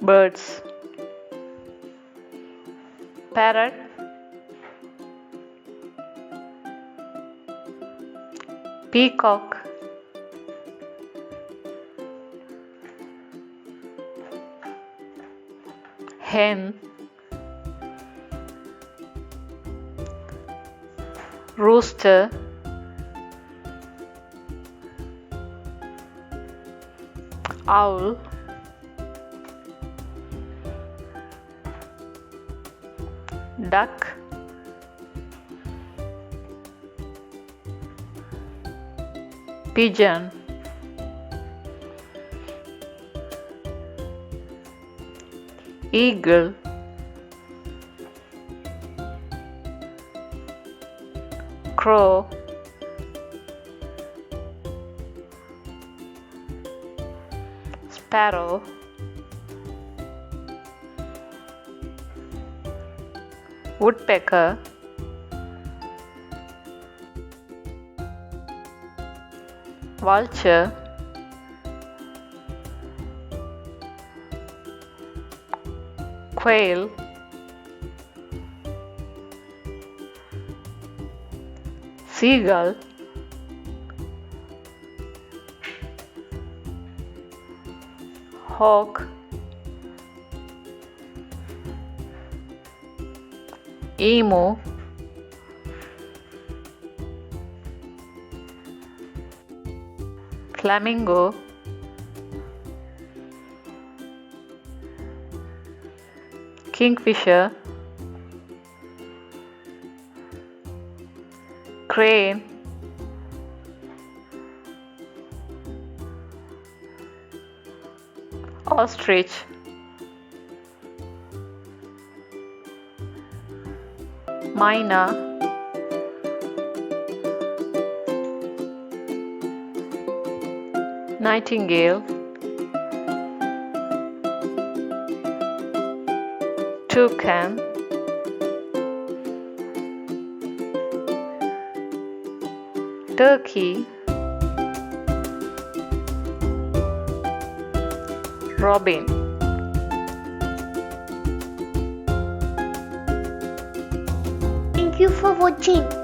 Birds: parrot, peacock, hen, rooster, owl, duck, pigeon, eagle, crow, sparrow, woodpecker, vulture, quail, seagull, hawk, emu, flamingo, kingfisher, crane, ostrich, MYNAH, nightingale, toucan, turkey, robin. Thank you for watching.